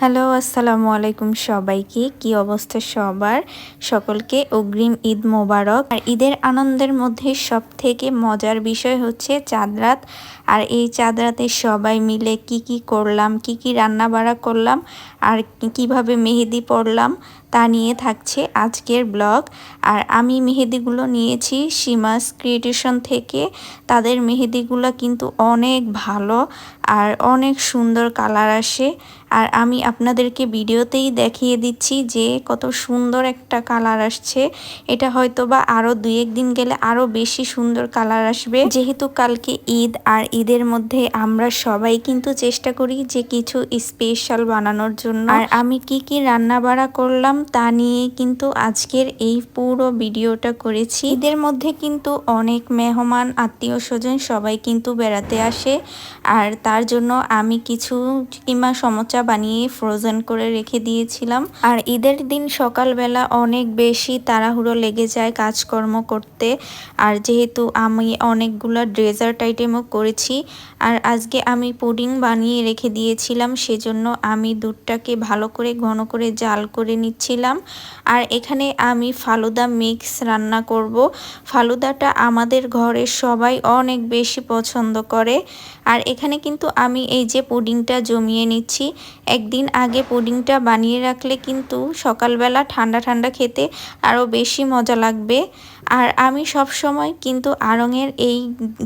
Hello, আসসালামু আলাইকুম সবাইকে। কি অবস্থা সবার? সকলকে অগ্রিম ঈদ মোবারক। আর ঈদের আনন্দের মধ্যে সবথেকে মজার বিষয় হচ্ছে চাঁদ রাত। আর এই চাঁদ রাতে সবাই মিলে কি করলাম, কি রান্না বাড়া করলাম আর কিভাবে মেহেদি পড়লাম তা নিয়ে থাকছে আজকের ব্লগ। আর আমি মেহেদিগুলো নিয়েছি সীমাস ক্রিয়েশন থেকে। তাদের মেহেদিগুলো কিন্তু অনেক ভালো আর অনেক সুন্দর কালার আসে। আর আমি আপনাদেরকে ভিডিওতেই দেখিয়ে দিচ্ছি যে কত সুন্দর একটা কালার আসছে। এটা হয়তো বা আরও 2-1 দিন গেলে আরও বেশি সুন্দর কালার আসবে। যেহেতু কালকে ঈদ, আর ঈদের মধ্যে আমরা সবাই কিন্তু চেষ্টা করি যে কিছু স্পেশাল বানানোর জন্য। আর আমি কি রান্না বাড়া করলাম তা নিয়ে কিন্তু আজকের এই পুরো ভিডিওটা করেছি। ঈদের মধ্যে কিন্তু অনেক মেহমান, আত্মীয় স্বজন সবাই কিন্তু বেড়াতে আসে। আর তার জন্য আমি কিছু কিমা সমোচা বানিয়ে ফ্রোজেন করে রেখে দিয়েছিলাম। আর ঈদের দিন সকালবেলা অনেক বেশি তাড়াহুড়ো লেগে যায় কাজকর্ম করতে। আর যেহেতু আমি অনেকগুলো ডেজার্ট আইটেমও করেছি, আর আজকে আমি পুডিং বানিয়ে রেখে দিয়েছিলাম, সেজন্য আমি দুধটাকে ভালো করে ঘন করে জাল করে নিচ্ছিলাম। আর এখানে আমি ফালুদা মিক্স রান্না করব। ফালুদাটা আমাদের ঘরের সবাই অনেক বেশি পছন্দ করে। আর এখানে কিন্তু আমি এই যে পুডিংটা জমিয়ে নিচ্ছি। একদিন আগে পুডিংটা বানিয়ে রাখলে কিন্তু সকালবেলা ঠান্ডা ঠান্ডা খেতে আরও বেশি মজা লাগবে। আর আমি সব সময় কিন্তু আড়ংয়ের এই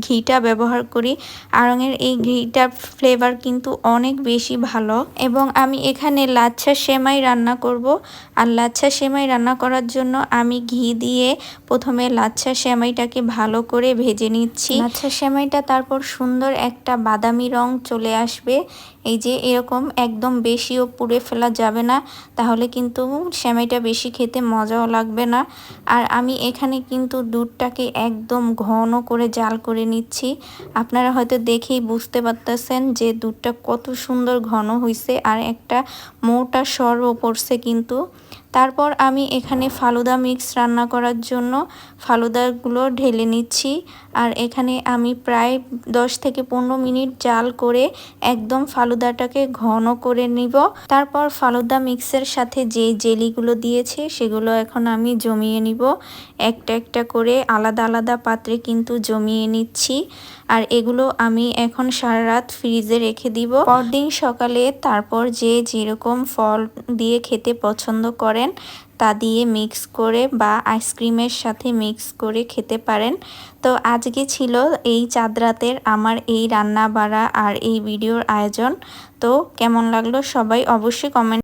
ঘিটা ব্যবহার করি। আড়ংয়ের এই ঘিটার ফ্লেভার কিন্তু অনেক বেশি ভালো। এবং আমি এখানে লাচ্ছা সেমাই রান্না করব। আর লাচ্ছা সেমাই রান্না করার জন্য আমি ঘি দিয়ে প্রথমে লাচ্ছা সেমাইটাকে ভালো করে ভেজে নিচ্ছি। লাচ্ছা সেমাইটা তারপর সুন্দর একটা বাদামি রং চলে আসবে। এই যে এরকম একদম বেশিও পুড়ে ফেলা যাবে না, তাহলে কিন্তু সেমাইটা বেশি খেতে মজাও লাগবে না। আর আমি এখানে কিন্তু দুধটাকে একদম ঘন করে জাল করে নিচ্ছি। আপনারা হয়তো দেখেই বুঝতে পারতেছেন যে দুধটা কত সুন্দর ঘন হয়েছে আর একটা মোটা সরও পড়ছে কিন্তু। তারপর আমি এখানে ফালুদা মিক্স রান্না করার জন্য ফালুদাগুলো ঢেলে নিচ্ছি। আর এখানে আমি প্রায় 10 থেকে 15 মিনিট জাল করে একদম ফালুদাটাকে ঘন করে নিব। তারপর ফালুদা মিক্সের সাথে যে জেলিগুলো দিয়েছে সেগুলো এখন আমি জমিয়ে নিব। একটা একটা করে আলাদা আলাদা পাত্রে কিন্তু জমিয়ে নিচ্ছি। আর এগুলো আমি এখন সারা রাত ফ্রিজে রেখে দিব। পরদিন সকালে তারপর যে যেরকম ফল দিয়ে খেতে পছন্দ করেন তা দিয়ে মিক্স করে বা আইসক্রিমের সাথে মিক্স করে খেতে পারেন। তো আজকে ছিল এই চাঁদ রাতের আমার এই রান্না বাড়া আর এই ভিডিওর আয়োজন। তো কেমন লাগলো সবাই অবশ্যই কমেন্ট